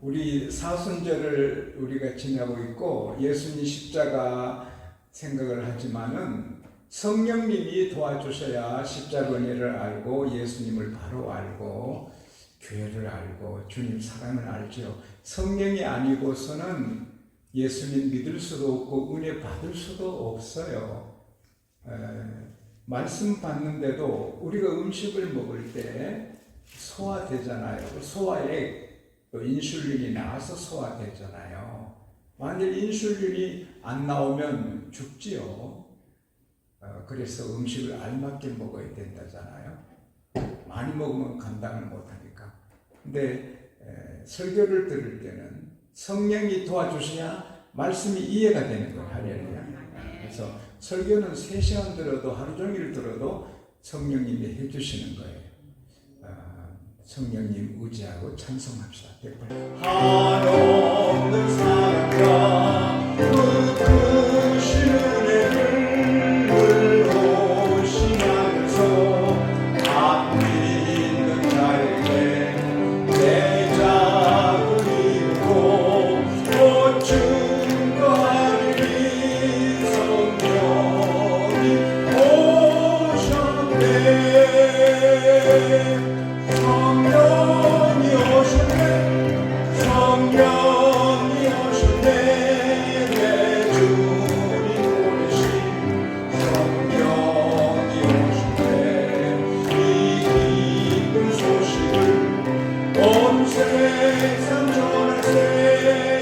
우리 사순절을 우리가 지내고 있고 예수님 십자가 생각을 하지만은 성령님이 도와주셔야 십자가 은혜를 알고 예수님을 바로 알고 교회를 알고 주님 사랑을 알죠. 성령이 아니고서는 예수님 믿을 수도 없고 은혜 받을 수도 없어요. 말씀 받는데도 우리가 음식을 먹을 때 소화되잖아요. 소화액 또 인슐린이 나와서 소화되잖아요. 만일 인슐린이 안 나오면 죽지요. 그래서 음식을 알맞게 먹어야 된다잖아요. 많이 먹으면 감당을 못하니까. 근데 설교를 들을 때는 성령이 도와주셔야 말씀이 이해가 되는 거예요. 할렐루야. 그래서 설교는 3시간 들어도 하루 종일 들어도 성령님이 해주시는 거예요. 성령님 의지하고 찬송합시다. 한없는 사랑과 크신 은혜를 의로시하면서 안 믿는 자에게 내 작은 이루고 곧 증거하리니 성령이 오셨네. 성령이 오셨네 내 주님 보내신 성령이 오셨네. 이 기쁜 소식을 온 세상 전하세.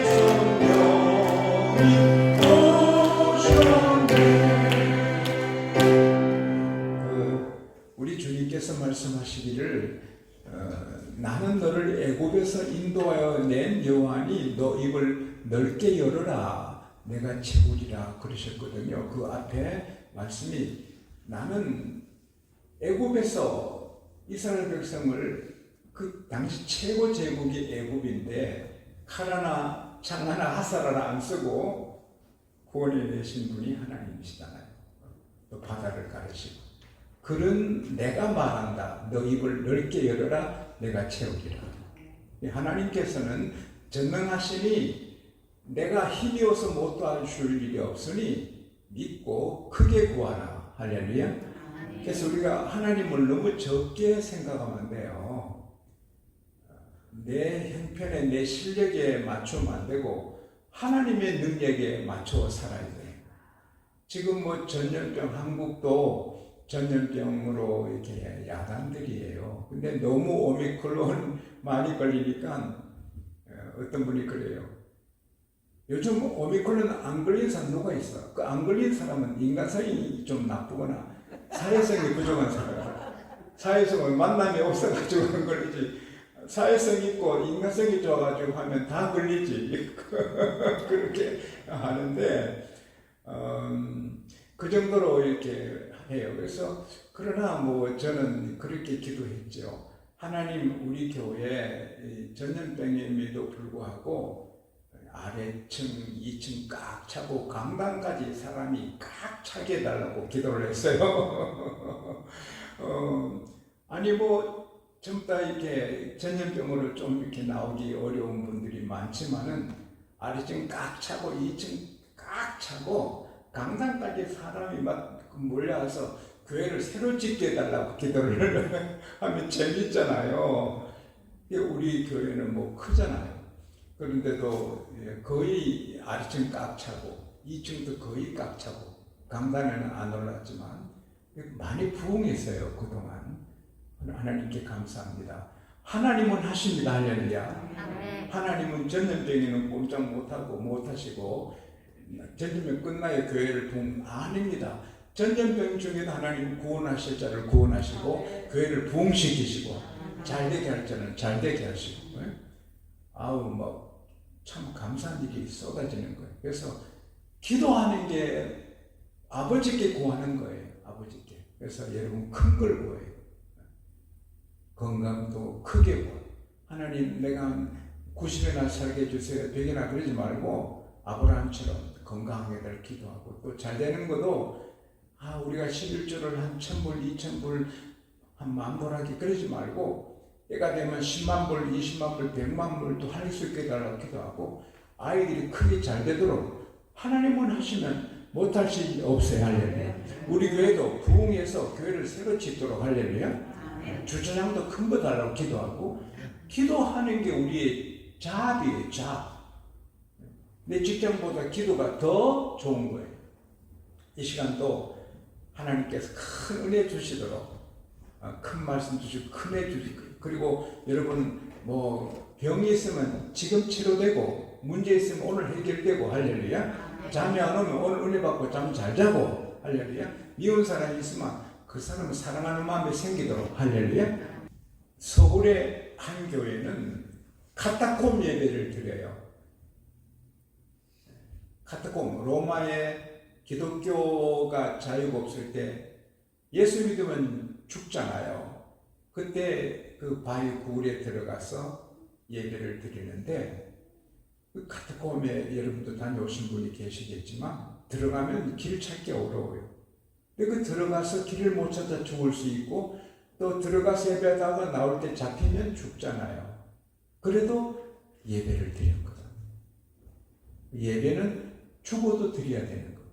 성령이 오셨네. 우리 주님께서 말씀하시기를 나는 너를 애굽에서 인도하여 낸 여호와니 너 입을 넓게 열어라 내가 채우리라 그러셨거든요. 그 앞에 말씀이 나는 애굽에서 이스라엘 백성을 그 당시 최고 제국이 애굽인데 칼 하나 창 하나 화살 하나 안 쓰고 구원해내신 분이 하나님이시잖아요. 또 바다를 가르시고 그런 내가 말한다. 너 입을 넓게 열어라. 내가 채우리라. 하나님께서는 전능하시니 내가 힘이 어서 못 도와줄 일이 없으니 믿고 크게 구하라. 할렐루야. 그래서 우리가 하나님을 너무 적게 생각하면 안 돼요. 내 형편에 내 실력에 맞추면 안 되고 하나님의 능력에 맞춰 살아야 돼요. 지금 뭐 전염병 한국도 전염병으로 이렇게 야단들이에요. 근데 너무 오미크론 많이 걸리니까 어떤 분이 그래요. 요즘 오미크론 안 걸린 사람 누가 있어? 그 안 걸린 사람은 인간성이 좀 나쁘거나 사회성이 부족한 사람이에요. 사회성은 만남이 없어가지고 안 걸리지. 사회성 있고 인간성이 좋아가지고 하면 다 걸리지. 그렇게 하는데 그 정도로 이렇게 해요. 그래서 그러나 뭐 저는 그렇게 기도했죠. 하나님 우리 교회 전염병임에도 불구하고 아래층 2층 꽉 차고 강당까지 사람이 꽉 차게 해달라고 기도를 했어요. 아니 뭐 전부 다 이렇게 전염병으로 좀 이렇게 나오기 어려운 분들이 많지만은 아래층 꽉 차고 2층 꽉 차고 강당까지 사람이 막 몰려와서 교회를 새로 짓게 해달라고 기도를 하면 재밌잖아요. 우리 교회는 뭐 크잖아요. 그런데도 거의 아래층 꽉 차고 2층도 거의 꽉 차고 강당에는 안 올랐지만 많이 부흥했어요. 그동안. 하나님께 감사합니다. 하나님은 하십니다. 할렐루야. 하나님은 전염병에는 꼼짝 못하고 못하시고 전염병 끝나야 교회를 부흥 아닙니다. 전염병 중에도 하나님 구원하실 자를 구원하시고 교회를 부흥시키시고 잘되게 할 자는 잘되게 하시고 아우 뭐 참 감사한 일이 쏟아지는 거예요. 그래서 기도하는 게 아버지께 구하는 거예요. 아버지께. 그래서 여러분 큰 걸 구해요. 건강도 크게 구해요. 하나님 내가 90이나 살게 해주세요. 100이나 그러지 말고 아브라함처럼 건강하게들 기도하고 또 잘 되는 것도 우리가 11조를 한 1000불, 2000불, 한 10,000불 하기 그러지 말고 때가 되면 10만 불, 20만 불, 100만 불도 할 수 있게 달라기도 하고 아이들이 크게 잘 되도록 하나님은 하시면 못할 수 없어요. 할렐루야. 우리 교회도 부흥해서 교회를 새로 짓도록 할렐루야. 주차장도 큰 거 달라고 기도하고 기도하는 게 우리의 자비예요. 자비. 내 직장보다 기도가 더 좋은 거예요. 이 시간도 하나님께서 큰 은혜 주시도록 큰 말씀 주시고 큰 은혜 주시고 그리고 여러분 뭐 병이 있으면 지금 치료되고 문제 있으면 오늘 해결되고 할렐루야. 잠이 안 오면 오늘 은혜 받고 잠 잘 자고 할렐루야. 미운 사람이 있으면 그 사람을 사랑하는 마음이 생기도록 할렐루야. 서울의 한 교회는 카타콤 예배를 드려요. 카타콤, 로마의 기독교가 자유가 없을 때 예수 믿으면 죽잖아요. 그때 그 바위 구울에 들어가서 예배를 드리는데 그 카타콤에 여러분도 다녀오신 분이 계시겠지만 들어가면 길 찾기 어려워요. 근데 그 들어가서 길을 못 찾아 죽을 수 있고 또 들어가서 예배하다가 나올 때 잡히면 죽잖아요. 그래도 예배를 드렸거든. 예배는 죽어도 드려야 되는 거예요.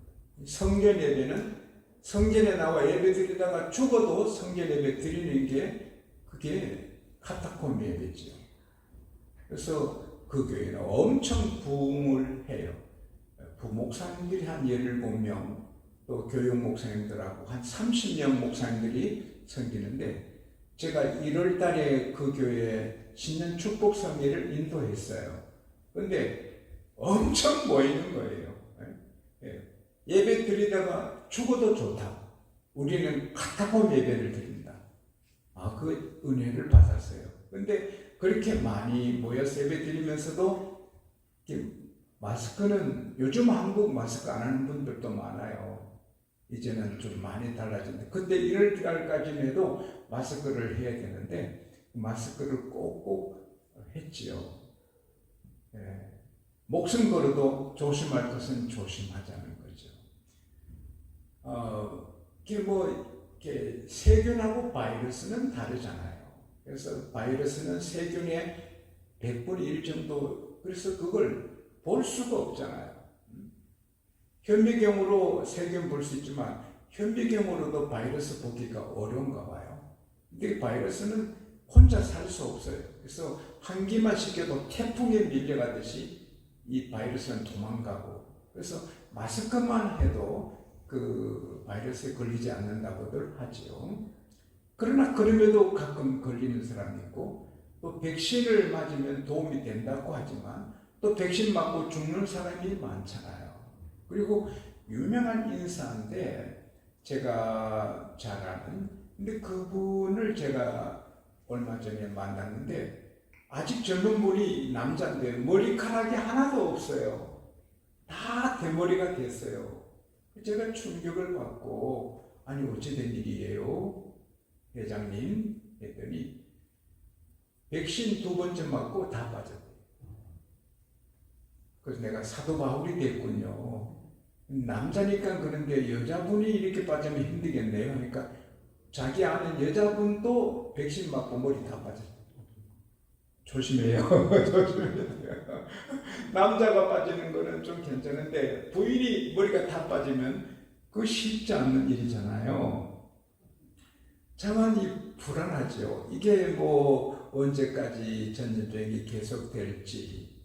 성전 예배는 성전에 나와 예배 드리다가 죽어도 성전 예배 드리는 게 그게 카타콤 예배죠. 그래서 그 교회는 엄청 부흥을 해요. 부목사님들이 한 17명, 또 교육 목사님들하고 한 30명 목사님들이 섬기는데 제가 1월 달에 그 교회에 신년 축복 성회를 인도했어요. 근데 엄청 모이는 거예요. 예배 드리다가 죽어도 좋다. 우리는 카타콤 예배를 드립니다. 그 은혜를 받았어요. 근데 그렇게 많이 모여서 예배 드리면서도 마스크는 요즘 한국 마스크 안 하는 분들도 많아요. 이제는 좀 많이 달라졌는데 그때 1월 달까지만 해도 마스크를 해야 되는데 마스크를 꼭꼭 했지요. 목숨 걸어도 조심할 것은 조심하자는 거죠. 이게 세균하고 바이러스는 다르잖아요. 그래서 바이러스는 세균의 100분의 1 정도, 그래서 그걸 볼 수가 없잖아요. 현미경으로 세균 볼 수 있지만 현미경으로도 바이러스 보기가 어려운가 봐요. 근데 바이러스는 혼자 살 수 없어요. 그래서 한기만 시켜도 태풍에 밀려가듯이 이 바이러스는 도망가고, 그래서 마스크만 해도 그 바이러스에 걸리지 않는다고들 하지요. 그러나 그럼에도 가끔 걸리는 사람이 있고, 또 백신을 맞으면 도움이 된다고 하지만 또 백신 맞고 죽는 사람이 많잖아요. 그리고 유명한 인사인데 제가 잘 아는, 근데 그분을 제가 얼마 전에 만났는데 아직 젊은 분이 남자인데 머리카락이 하나도 없어요. 다 대머리가 됐어요. 제가 충격을 받고 아니 어찌 된 일이에요? 회장님 했더니 백신 2번째 맞고 다 빠졌대요. 그래서 내가 사도 바울이 됐군요. 남자니까 그런데 여자분이 이렇게 빠지면 힘들겠네요. 그러니까 자기 아는 여자분도 백신 맞고 머리 다 빠졌어요. 조심해요. 조심해야 돼요. 남자가 빠지는 거는 좀 괜찮은데 부인이 머리가 다 빠지면 그거 쉽지 않는 일이잖아요. 자만이 불안하죠. 이게 뭐 언제까지 전염병이 계속될지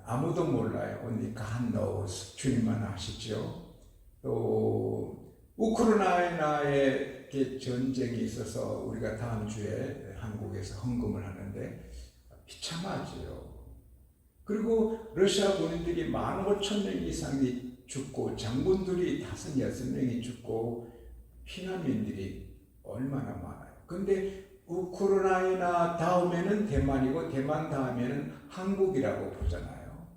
아무도 몰라요. Only God knows. 주님만 아시죠. 또 우크라이나의 전쟁이 있어서 우리가 다음 주에 한국에서 헌금을 하는데 비참하지요. 그리고 러시아 군인들이 15,000명 이상이 죽고 장군들이 5, 6명이 죽고 피난민들이 얼마나 많아요. 근데 우크라이나 다음에는 대만이고 대만 다음에는 한국이라고 보잖아요.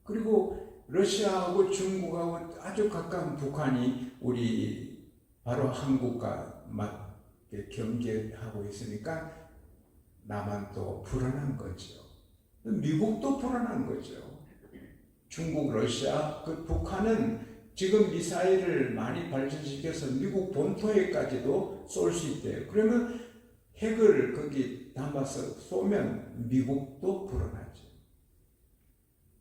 그리고 러시아하고 중국하고 아주 가까운 북한이 우리 바로 한국과 경계하고 있으니까 나만 또 불안한 거죠. 미국도 불안한 거죠. 중국, 러시아, 그 북한은 지금 미사일을 많이 발전시켜서 미국 본토에까지도 쏠 수 있대요. 그러면 핵을 거기 담아서 쏘면 미국도 불어나죠.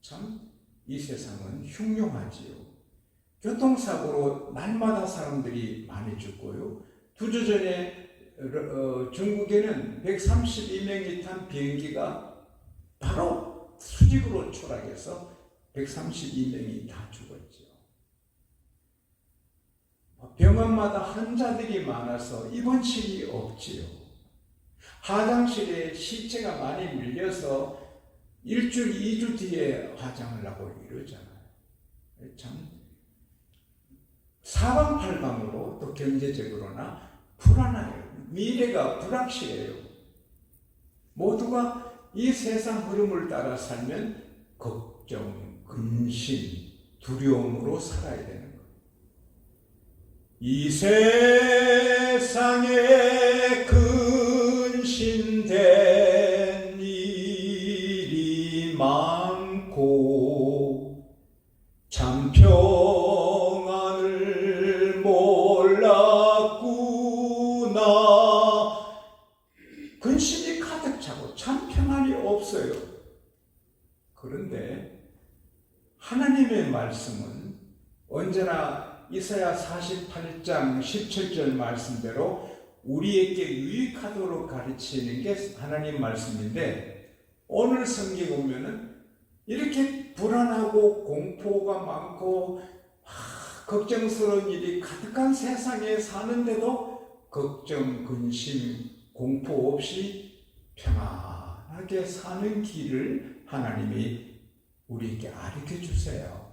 참 이 세상은 흉흉하지요. 교통사고로 날마다 사람들이 많이 죽고요. 2주 전에 중국에는 132명이 탄 비행기가 바로 수직으로 추락해서 132명이 다 죽었죠. 병원마다 환자들이 많아서 입원실이 없지요. 화장실에 시체가 많이 밀려서 1주, 2주 뒤에 화장을 하고 이러잖아요. 참 사방팔방으로 또 경제적으로나 불안해요. 미래가 불확실해요. 모두가 이 세상 흐름을 따라 살면 걱정, 근심, 두려움으로 살아야 되는 거예요. 이 세상에 근심된 일이 많고 참 평안을 몰랐구나. 근심이 가득 차고 참 평안이 없어요. 그런데 하나님의 말씀은 언제나 이사야 48장 17절 말씀대로 우리에게 유익하도록 가르치는 게 하나님 말씀인데, 오늘 성경에 보면은 이렇게 불안하고 공포가 많고 걱정스러운 일이 가득한 세상에 사는데도 걱정, 근심, 공포 없이 평안하게 사는 길을 하나님이 우리에게 가르쳐 주세요.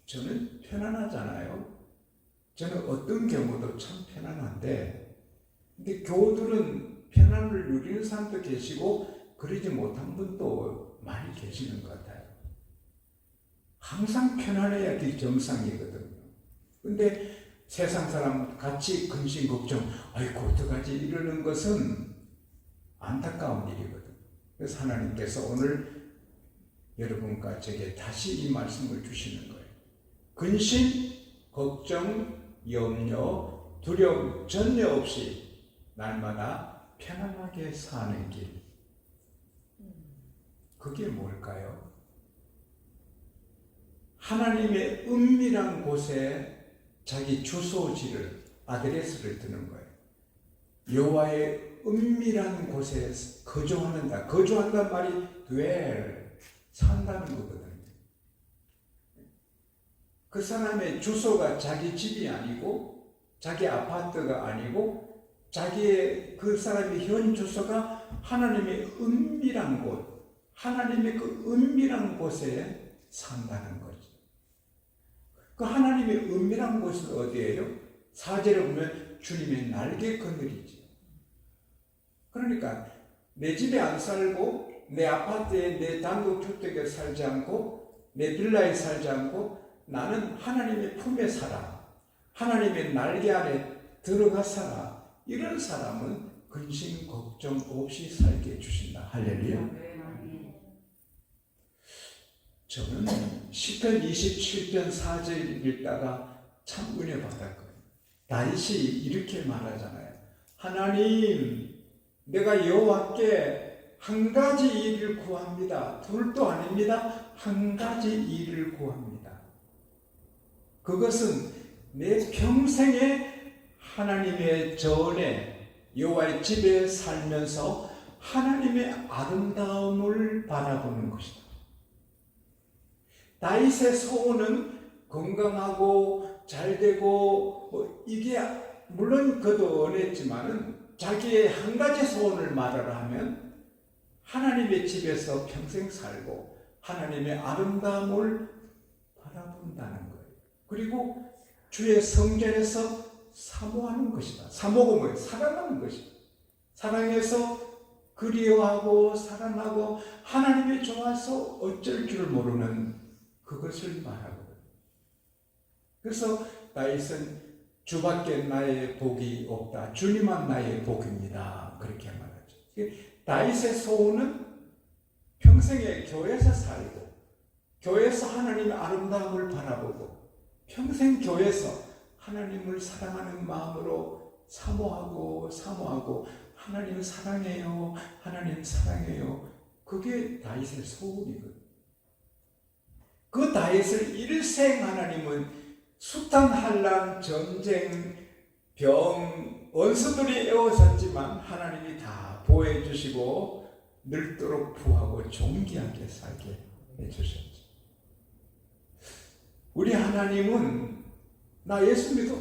저는 편안하잖아요. 저는 어떤 경우도 참 편안한데, 근데 교우들은 편안을 누리는 사람도 계시고 그러지 못한 분도 많이 계시는 것 같아요. 항상 편안해야 그게 정상이거든요. 근데 세상 사람 같이 근심, 걱정, 아이고 어떡하지 이러는 것은 안타까운 일이거든요. 그래서 하나님께서 오늘 여러분과 제게 다시 이 말씀을 주시는 거예요. 근심, 걱정, 염려, 두려움 전혀 없이 날마다 편안하게 사는 길. 그게 뭘까요? 하나님의 은밀한 곳에 자기 주소지를, 아드레스를 두는 거예요. 여호와의 은밀한 곳에 거주한다는 말이 dwell, 산다는 거거든요. 그 사람의 주소가 자기 집이 아니고 자기 아파트가 아니고 자기의 그 사람의 현 주소가 하나님의 은밀한 곳, 하나님의 그 은밀한 곳에 산다는 거죠. 그 하나님의 은밀한 곳은 어디예요? 4절에 보면 주님의 날개 그늘이죠. 그러니까 내 집에 안 살고 내 아파트에 내 단독주택에 살지 않고 내 빌라에 살지 않고 나는 하나님의 품에 살아, 하나님의 날개 안에 들어가 살아. 이런 사람은 근심 걱정 없이 살게 해주신다. 할렐루야. 저는 시편 27편 4절 읽다가 참 은혜 받았거든요. 다윗이 이렇게 말하잖아요. 하나님, 내가 여호와께 한 가지 일을 구합니다. 둘도 아닙니다. 한 가지 일을 구합니다. 그것은 내 평생에 하나님의 전에 여호와의 집에 살면서 하나님의 아름다움을 바라보는 것이다. 다윗의 소원은 건강하고 잘되고 이게 물론 그도 원했지만은 자기의 한 가지 소원을 말하라 하면 하나님의 집에서 평생 살고 하나님의 아름다움을 바라본다는 거예요. 그리고 주의 성전에서 사모하는 것이다. 사모가 뭐예요? 사랑하는 것이다. 사랑해서 그리워하고 사랑하고 하나님이 좋아서 어쩔 줄 모르는 그것을 말하거든요. 그래서 다윗은 주밖에 나의 복이 없다. 주님만 나의 복입니다. 그렇게 말하죠. 다윗의 소원은 평생에 교회에서 살고 교회에서 하나님의 아름다움을 바라보고 평생 교회에서 하나님을 사랑하는 마음으로 사모하고 하나님 사랑해요. 하나님 사랑해요. 그게 다윗의 소원이거든. 그 다윗을 일생 하나님은 숱한 환난, 전쟁, 병, 원수들이 애워쌌지만 하나님이 다 보호해 주시고 늙도록 부하고 존귀하게 살게 해주셨죠. 우리 하나님은 나 예수 믿어,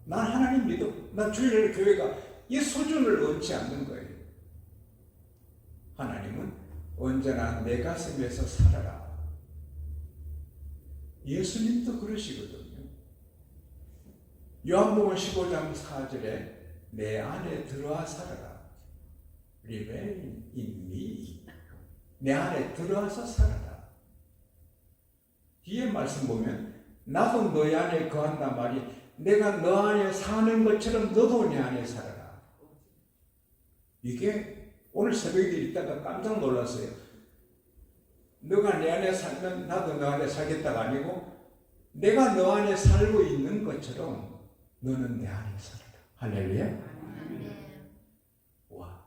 난 하나님 믿어, 난 주일 교회가 이 수준을 얻지 않는 거예요. 하나님은 언제나 내 가슴에서 살아라. 예수님도 그러시거든요. 요한복음 15장 4절에 내 안에 들어와 살아라. Remain in me. 내 안에 들어와서 살아라. 뒤에 말씀 보면 나도 너희 안에 거한단 말이 내가 너 안에 사는 것처럼 너도 내 안에 살아라. 이게 오늘 새벽에 있다가 깜짝 놀랐어요. 너가 내 안에 살면 나도 너 안에 살겠다가 아니고 내가 너 안에 살고 있는 것처럼 너는 내 안에 살아라. 할렐루야. 와.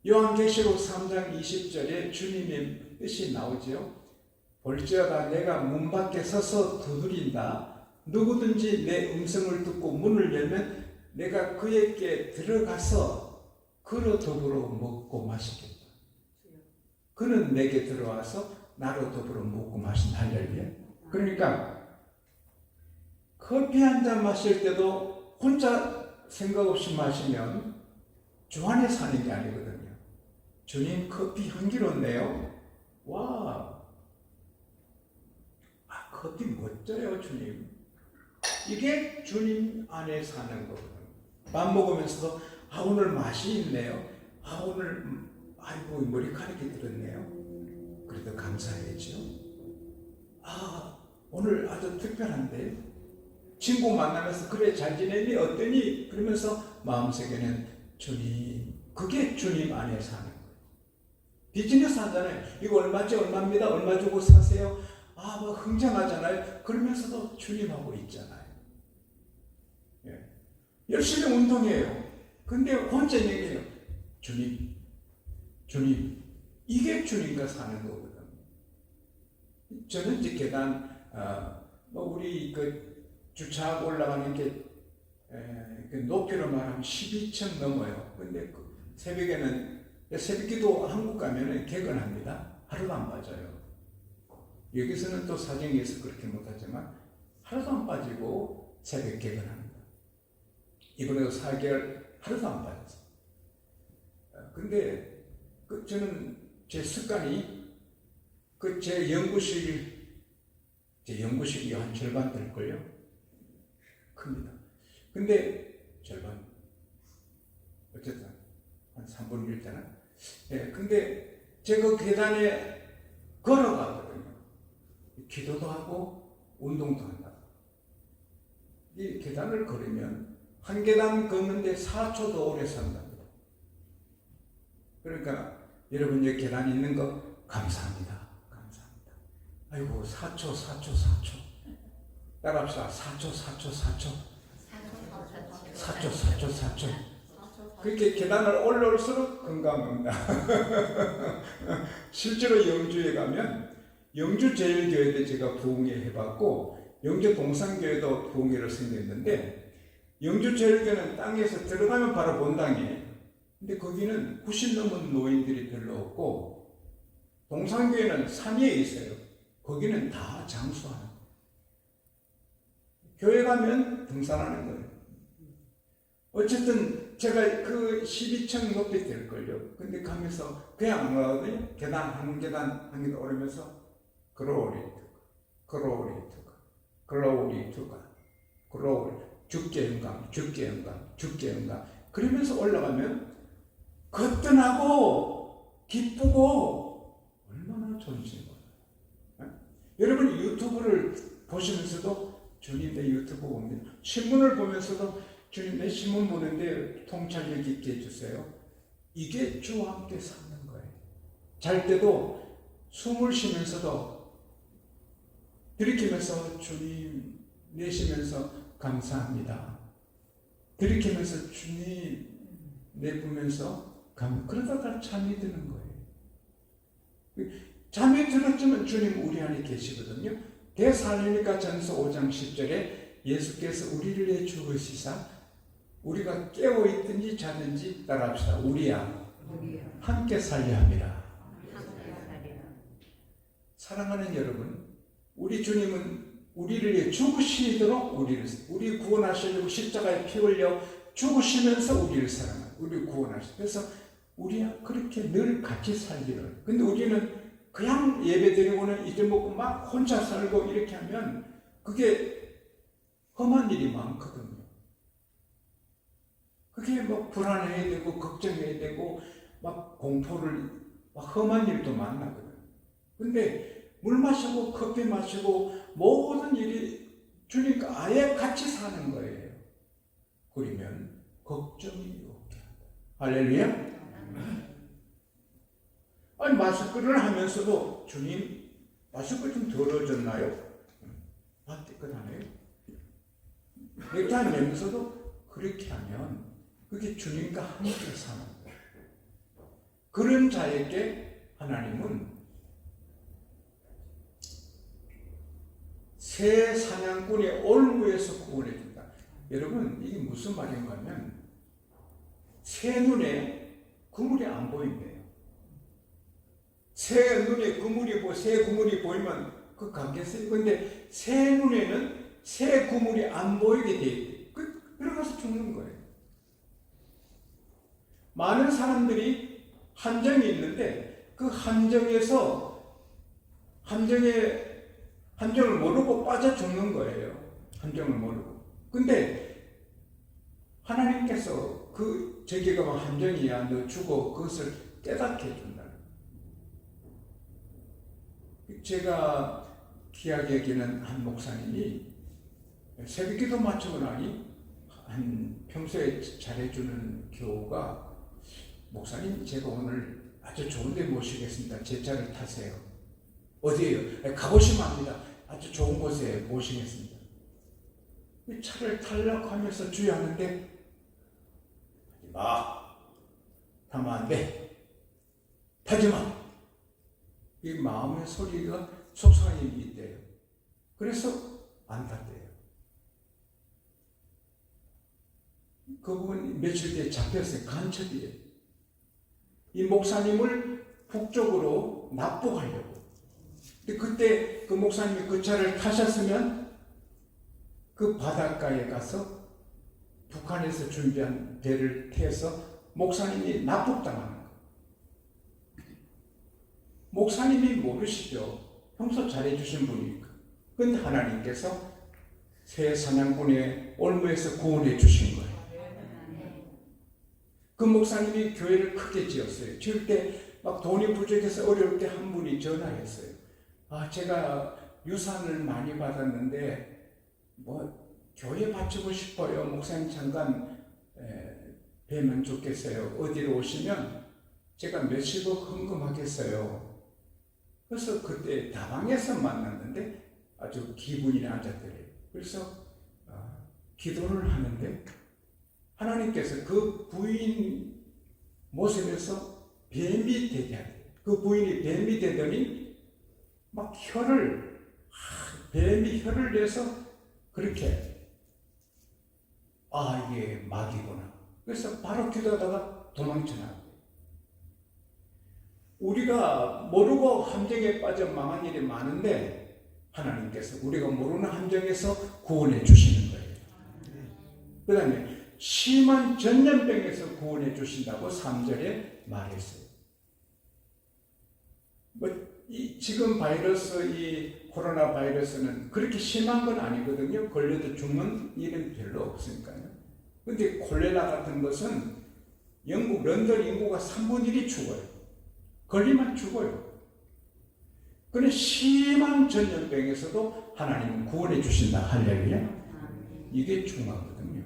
요한계시록 3장 20절에 주님의 뜻이 나오죠. 볼지어다 내가 문 밖에 서서 두드린다. 누구든지 내 음성을 듣고 문을 열면 내가 그에게 들어가서 그로 더불어 먹고 마시겠다. 그는 내게 들어와서 나로 더불어 먹고 마신다. 할렐루야. 그러니까 커피 한 잔 마실 때도 혼자 생각 없이 마시면 주 안에 사는 게 아니거든요. 주님 커피 향기롭네요. 와, 커피 멋져요 주님. 이게 주님 안에 사는 거거든요. 밥 먹으면서도 오늘 맛이 있네요. 오늘 아이고 머리카락이 들었네요. 그래도 감사해야죠. 오늘 아주 특별한데 친구 만나면서 그래 잘 지내니 어떠니 그러면서 마음속에는 주님, 그게 주님 안에 사는 거예요. 비즈니스 하잖아요. 이거 얼마지 얼마입니다. 얼마 주고 사세요. 뭐 흥정하잖아요. 그러면서도 주님하고 있잖아요. 예. 열심히 운동해요. 근데 혼자 얘기해요. 주님, 주님. 이게 주님과 사는 거거든. 저는 이제 계단, 우리 그 주차하고 올라가는 게 그 높이로 말하면 12층 넘어요. 근데 그 새벽에는 새벽기도 한국 가면은 개근합니다. 하루도 안 빠져요. 여기서는 또 사정이 있어서 그렇게 못하지만 하루도 안 빠지고 새벽 개근합니다. 이번에도 4개월 하루도 안 빠졌어요. 근데 저는 제 습관이 제 연구실이 한 절반 될걸요? 큽니다. 근데 절반 어쨌든 한 3분의 1 되나? 근데 제가 계단에 걸어가거든요. 기도도 하고 운동도 한다. 이 계단을 걸으면 한 계단 걷는데 4초도 오래 산답니다. 그러니까 여러분 여기 계단 있는 거 감사합니다. 감사합니다. 아이고 4초 따라합시다. 4초 그렇게 계단을 올라올수록 건강합니다. 실제로 영주에 가면 영주 제일교회도 제가 부흥회 해봤고 영주 동산교회도 부흥회를 생겼는데 영주 제일교회는 땅에서 들어가면 바로 본당이에요. 근데 거기는 90 넘은 노인들이 별로 없고 동산교회는 산 위에 있어요. 거기는 다 장수하는 거예요. 교회 가면 등산하는 거예요. 어쨌든 제가 그 12층 높이 될걸요. 근데 가면서 그냥 안 가거든요. 계단 한 계단 오르면서 글로리 주께 영광 그러면서 올라가면 거뜬하고 기쁘고 얼마나 좋은지 몰라요. 여러분 유튜브를 보시면서도 주님 내 유튜브 봅니다. 신문을 보면서도 주님 내 신문 보는데 통찰력 있게 해주세요. 이게 주와 함께 사는 거예요. 잘 때도 숨을 쉬면서도 들이키면서 주님 내쉬면서 감사합니다. 들이키면서 주님 내부면서 가면 그러다가 잠이 드는 거예요. 잠이 들었지만 주님 우리 안에 계시거든요. 대살로니가 전서 5장 10절에 예수께서 우리를 위해 죽으시사 우리가 깨어있든지 자든지 따라합시다. 우리야 함께 살려 함이라. 사랑하는 여러분, 우리 주님은 우리를 위해 죽으시도록 우리 구원하시려고 십자가에 피 흘려 죽으시면서 우리를 사랑하고 우리를 구원하시고, 그래서 우리야 그렇게 늘 같이 살기를. 근데 우리는 그냥 예배드리고는 잊어먹고 막 혼자 살고 이렇게 하면 그게 험한 일이 많거든요. 그게 뭐 불안해야 되고 걱정해야 되고 막 공포를 막 험한 일도 많나거든요. 근데 물 마시고 커피 마시고 모든 일이 주니까 아예 같이 사는 거예요. 그러면 걱정이 없게 한다. 할렐루야. 아니 마스크를 하면서도 주님 마스크 좀 더러워졌나요? 깨끗하네요. 넥타이 매면서도 그렇게 하면 그게 주님과 함께 사는 거예요. 그런 자에게 하나님은 새 사냥꾼의 올무에서 구원해 준다. 여러분 이게 무슨 말인가 하면 새 눈에 그물이 안 보인대요. 새 눈에 새 그물이 보이면 그 감겠어요. 근데 새 눈에는 새 그물이 안 보이게 돼 있대. 들어가서 죽는 거예요. 많은 사람들이 함정이 있는데 그 함정을 모르고 빠져 죽는 거예요. 함정을 모르고. 근데 하나님께서 저기가 뭐 함정이야, 너 죽어, 그것을 깨닫게 해준다. 제가 귀하게 여기는 한 목사님이 새벽기도 마치고 나니 평소에 잘해주는 교우가 목사님 제가 오늘 아주 좋은 데 모시겠습니다. 제 차를 타세요. 어디에요? 가보시면 압니다. 아주 좋은 곳에 모시겠습니다. 차를 타려고 하면서 주의하는데 타면 안 돼. 타지 마. 이 마음의 소리가 속상하게 있대요. 그래서 안 탔대요. 그분 며칠 뒤에 잡혔어요. 간첩이에요. 이 목사님을 북쪽으로 납북하려고. 근데 그때 그 목사님이 그 차를 타셨으면 그 바닷가에 가서 북한에서 준비한 배를 태워서 목사님이 납북당하는 거예요. 목사님이 모르시죠. 평소 잘해주신 분이니까. 근데 하나님께서 새 사냥꾼의 올무에서 구원해 주신 거예요. 그 목사님이 교회를 크게 지었어요. 지을 때 막 돈이 부족해서 어려울 때 한 분이 전화했어요. 제가 유산을 많이 받았는데 교회 바치고 싶어요. 목사님 잠깐 뵈면 좋겠어요. 어디로 오시면 제가 몇십억 헌금하겠어요. 그래서 그때 다방에서 만났는데 아주 기분이 나았더래요. 그래서 기도를 하는데 하나님께서 그 부인 모습에서 뱀이 되게 하래요. 그 부인이 뱀이 되더니 막 뱀이 혀를 내서 그렇게 이게 마귀구나. 그래서 바로 기도하다가 도망쳐나가요. 우리가 모르고 함정에 빠져 망한 일이 많은데 하나님께서 우리가 모르는 함정에서 구원해 주시는 거예요. 그 다음에 심한 전염병에서 구원해 주신다고 3절에 말했어요. 지금 이 코로나 바이러스는 그렇게 심한 건 아니거든요. 걸려도 죽는 일은 별로 없으니까요. 근데 콜레라 같은 것은 영국 런던 인구가 3분의 1이 죽어요. 걸리면 죽어요. 그런데 심한 전염병에서도 하나님은 구원해 주신다. 할렐루야. 이게 중요하거든요.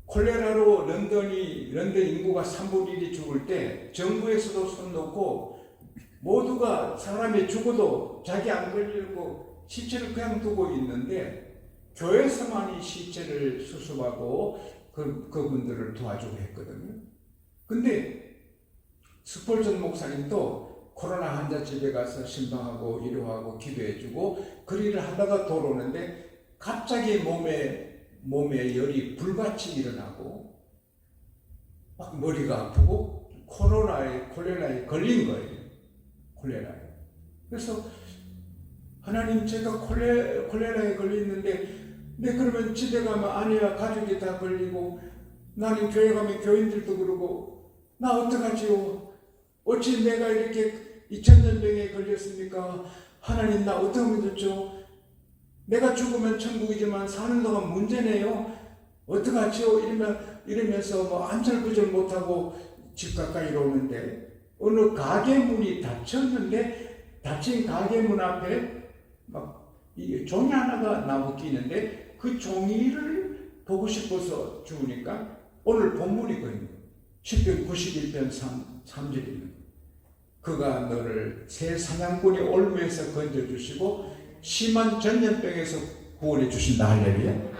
콜레라로 런던 인구가 3분의 1이 죽을 때 정부에서도 손 놓고 모두가 사람이 죽어도 자기 안 걸리고 시체를 그냥 두고 있는데 교회에서만 이 시체를 수습하고 그분들을 도와주고 했거든요. 근데 스폴전 목사님도 코로나 환자 집에 가서 신방하고 위로하고 기도해주고 그 일을 하다가 돌아오는데 갑자기 몸에 열이 불같이 일어나고 막 머리가 아프고 콜레라에 걸린 거예요. 콜레라에. 그래서 하나님, 제가 콜레라에 걸렸는데 그러면 집에 가면 아내와 가족이 다 걸리고 나는 교회 가면 교인들도 그러고 나 어떡하지요? 어찌 내가 이렇게 2000년병에 걸렸습니까? 하나님, 나 어떻게 하면 좋죠? 내가 죽으면 천국이지만 사는 동안 문제네요. 어떡하지요? 이러면서 뭐 안절부절 못하고 집 가까이로 오는데 어느 가게 문이 닫혔는데 닫힌 가게 문 앞에 막 이게 종이 하나가 나무 끼는데 그 종이를 보고 싶어서 죽으니까 오늘 본문이거든요. 10편 91편 3절입니다. 그가 너를 새 사냥꾼이 올무에서 건져주시고 심한 전염병에서 구원해 주신다. 할렐루야.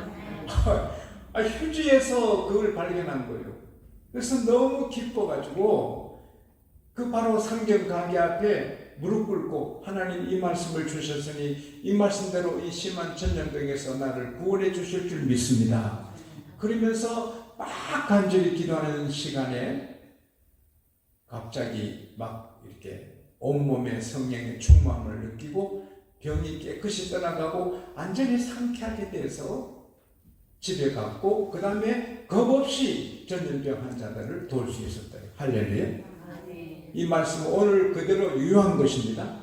휴지에서 그걸 발견한 거예요. 그래서 너무 기뻐가지고 그 바로 상경 가게 앞에 무릎 꿇고 하나님, 이 말씀을 주셨으니 이 말씀대로 이 심한 전염병에서 나를 구원해 주실 줄 믿습니다. 그러면서 막 간절히 기도하는 시간에 갑자기 막 이렇게 온몸에 성령의 충만을 느끼고 병이 깨끗이 떠나가고 완전히 상쾌하게 돼서 집에 갔고 그 다음에 겁없이 전염병 환자들을 도울 수 있었다. 할렐루야. 이 말씀은 오늘 그대로 유효한 것입니다.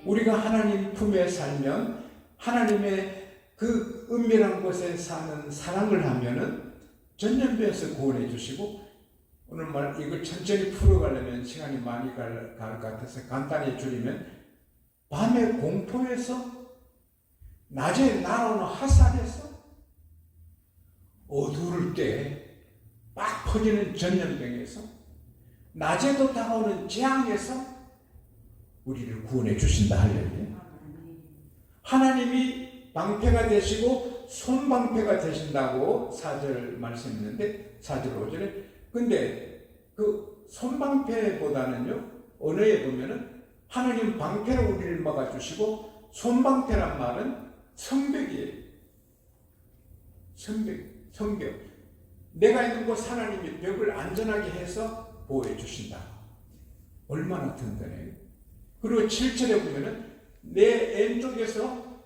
우리가 하나님 품에 살면 하나님의 그 은밀한 곳에 사는 사랑을 하면은 전염병에서 구원해 주시고, 오늘 이걸 천천히 풀어가려면 시간이 많이 갈 것 같아서 간단히 줄이면, 밤에 공포에서, 낮에 날아오는 화살에서, 어두울 때 막 퍼지는 전염병에서, 낮에도 다가오는 재앙에서 우리를 구원해 주신다. 할렐루야. 하나님이 방패가 되시고 손방패가 되신다고 4절 말씀했는데 4절 5절에, 근데 그 손방패보다는요, 언어에 보면은 하나님 방패로 우리를 막아주시고, 손방패란 말은 성벽이에요. 성벽. 내가 있는 곳 하나님이 벽을 안전하게 해서 보호해 주신다. 얼마나 든든해요. 그리고 7절에 보면은 내 왼쪽에서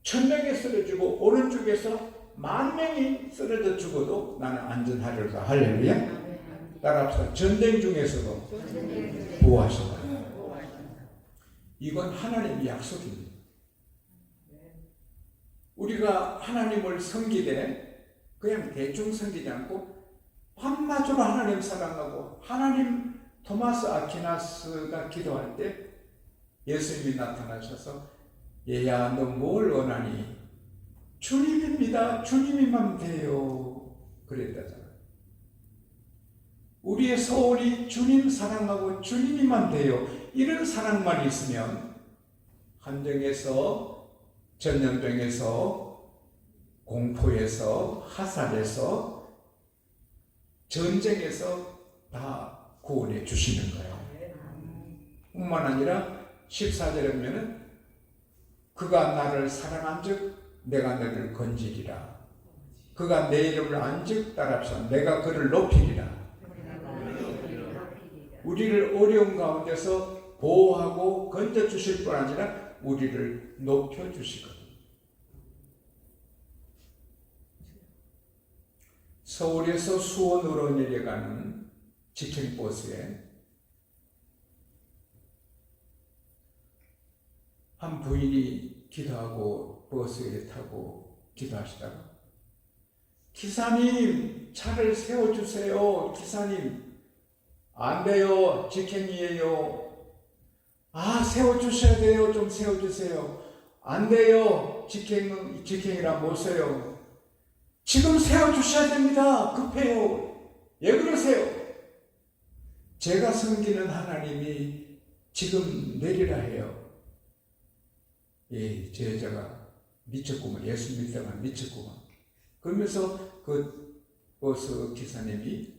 1000명이 쓰러지고 오른쪽에서 10,000명이 쓰러져 죽어도 나는 안전하리로다. 할렐루야. 따라합시다. 전쟁 중에서도 보호하신다. 이건 하나님의 약속입니다. 우리가 하나님을 섬기되 그냥 대충 섬기지 않고 밤낮으로 하나님 사랑하고, 하나님, 토마스 아퀴나스가 기도할 때 예수님이 나타나셔서 얘야, 너 뭘 원하니? 주님입니다. 주님이만 돼요. 그랬다잖아요. 우리의 소원이 주님 사랑하고 주님이만 돼요. 이런 사랑만 있으면 함정에서, 전염병에서, 공포에서, 화살에서, 전쟁에서 다 구원해 주시는 거예요. 뿐만 아니라 14절에 보면은 그가 나를 사랑한 즉 내가 너를 건지리라. 그가 내 이름을 안 즉 따라합시다. 내가 그를 높이리라. 우리를 어려운 가운데서 보호하고 건져주실 뿐 아니라 우리를 높여주시거든요. 서울에서 수원으로 내려가는 직행버스에 한 부인이 기도하고 버스에 타고 기도하시다가, 기사님, 차를 세워주세요. 기사님, 안 돼요. 직행이에요. 아, 세워주셔야 돼요. 좀 세워주세요. 안 돼요. 직행이라 못 써요. 지금 세워주셔야 됩니다. 급해요. 왜 그러세요? 제가 섬기는 하나님이 지금 내리라 해요. 예, 제 여자가 미쳤구만. 예수 믿다가 미쳤구만. 그러면서 그 버스 기사님이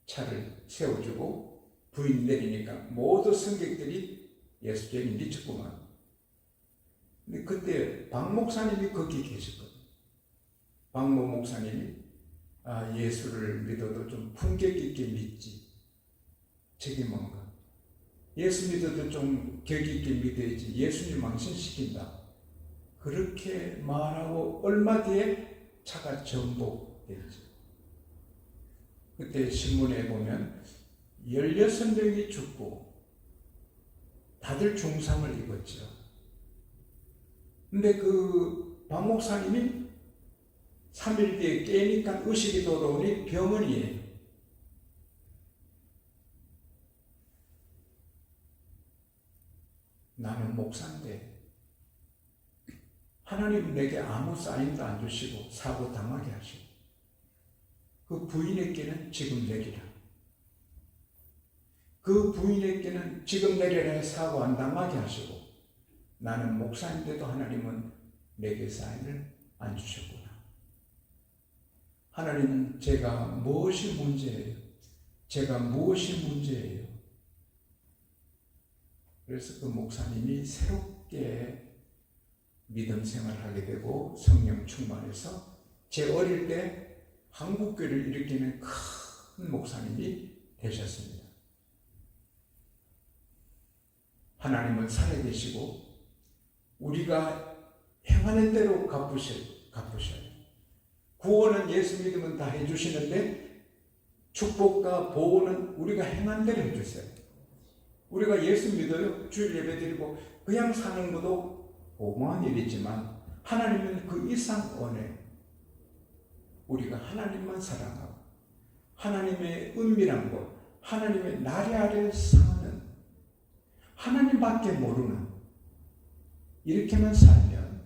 차를 세워주고 부인 내리니까 모든 승객들이 예수님이 미쳤구만. 근데 그때 박 목사님이 거기 계셨거든. 박모 목사님이 예수를 믿어도 좀 품격 있게 믿지. 저게 뭔가. 예수 믿어도 좀 격 있게 믿어야지. 예수님 망신시킨다. 그렇게 말하고 얼마 뒤에 차가 전복됐죠. 그때 신문에 보면 16명이 죽고 다들 중상을 입었죠. 근데 그 박 목사님이 3일 뒤에 깨니까 의식이 돌아오니 병원이에요. 나는 목사인데 하나님 내게 아무 사인도 안 주시고 사고 당하게 하시고 그 부인에게는 지금 내리라. 그 부인에게는 지금 내리라 사고 안 당하게 하시고 나는 목사인데도 하나님은 내게 사인을 안 주셨구나. 하나님은 제가 무엇이 문제예요? 제가 무엇이 문제예요? 그래서 그 목사님이 새롭게 믿음 생활을 하게 되고 성령 충만해서 제 어릴 때 한국교회를 일으키는 큰 목사님이 되셨습니다. 하나님은 살아계시고 우리가 행하는 대로 갚으셔요. 구원은 예수 믿으면 다 해주시는데 축복과 보호는 우리가 행한 대로 해주세요. 우리가 예수 믿어요. 주일 예배 드리고 그냥 사는 것도 고마운 일이지만 하나님은 그 이상 원해. 우리가 하나님만 사랑하고 하나님의 은밀한 것, 하나님의 나리 아래 사는 하나님밖에 모르는 이렇게만 살면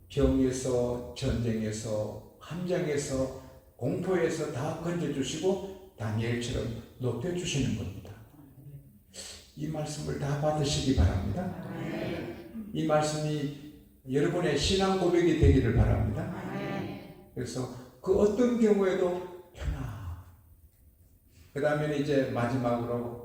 병에서 전쟁에서 함정에서 공포에서 다 건져주시고 다니엘처럼 높여주시는 겁니다. 이 말씀을 다 받으시기 바랍니다. 이 말씀이 여러분의 신앙 고백이 되기를 바랍니다. 그래서 그 어떤 경우에도 편하. 그 다음에 이제 마지막으로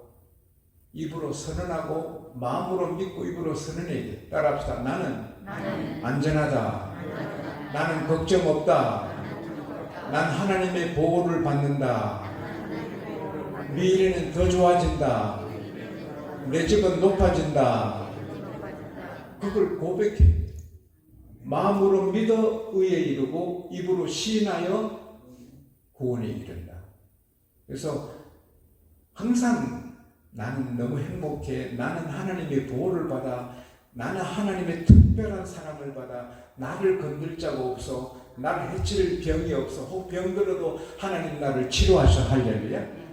입으로 선언하고 마음으로 믿고 입으로 선언해야 따라합시다. 나는 안전하다. 나는 걱정 없다. 난 하나님의 보호를 받는다. 미래는 더 좋아진다. 내 집은 높아진다. 그걸 고백해. 마음으로 믿어 의에 이르고 입으로 시인하여 구원에 이른다. 그래서 항상 나는 너무 행복해. 나는 하나님의 보호를 받아. 나는 하나님의 특별한 사랑을 받아. 나를 건들 자가 없어. 나를 해칠 병이 없어. 혹 병들어도 하나님 나를 치료하셔. 할렐루야.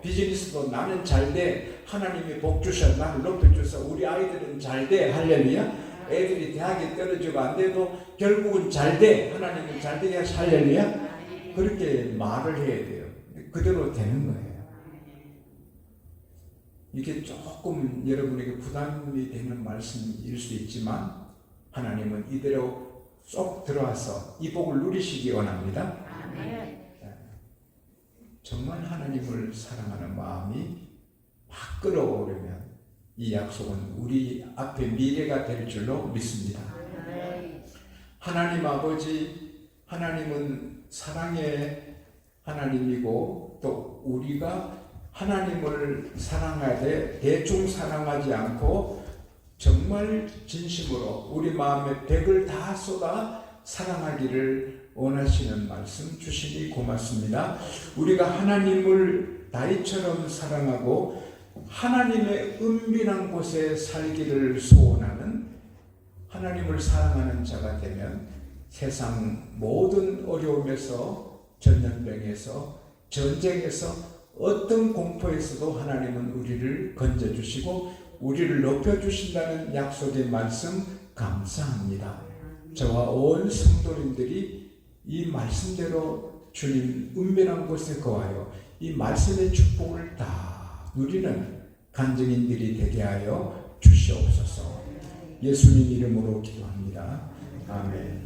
비즈니스도 나는 잘돼. 하나님이 복 주셔. 나를 높여주셔. 우리 아이들은 잘돼. 할렐루야. 애들이 대학에 떨어지고 안 돼도 결국은 잘돼. 하나님은 잘되게 하셔. 할렐루야. 그렇게 말을 해야 돼요. 그대로 되는 거예요. 이게 조금 여러분에게 부담이 되는 말씀일 수 있지만 하나님은 이대로 쏙 들어와서 이 복을 누리시기 원합니다. 정말 하나님을 사랑하는 마음이 막 끌어오르면 이 약속은 우리 앞에 미래가 될 줄로 믿습니다. 하나님 아버지, 하나님은 사랑의 하나님이고 또 우리가 하나님을 사랑하되 대충 사랑하지 않고 정말 진심으로 우리 마음에 100을 다 쏟아 사랑하기를 원하시는 말씀 주시니 고맙습니다. 우리가 하나님을 다윗처럼 사랑하고 하나님의 은밀한 곳에 살기를 소원하는 하나님을 사랑하는 자가 되면 세상 모든 어려움에서 전염병에서 전쟁에서 어떤 공포에서도 하나님은 우리를 건져주시고 우리를 높여주신다는 약속의 말씀 감사합니다. 저와 온 성도님들이 이 말씀대로 주님 은밀한 곳에 거하여 이 말씀의 축복을 다 누리는 간증인들이 되게 하여 주시옵소서. 예수님 이름으로 기도합니다. 아멘.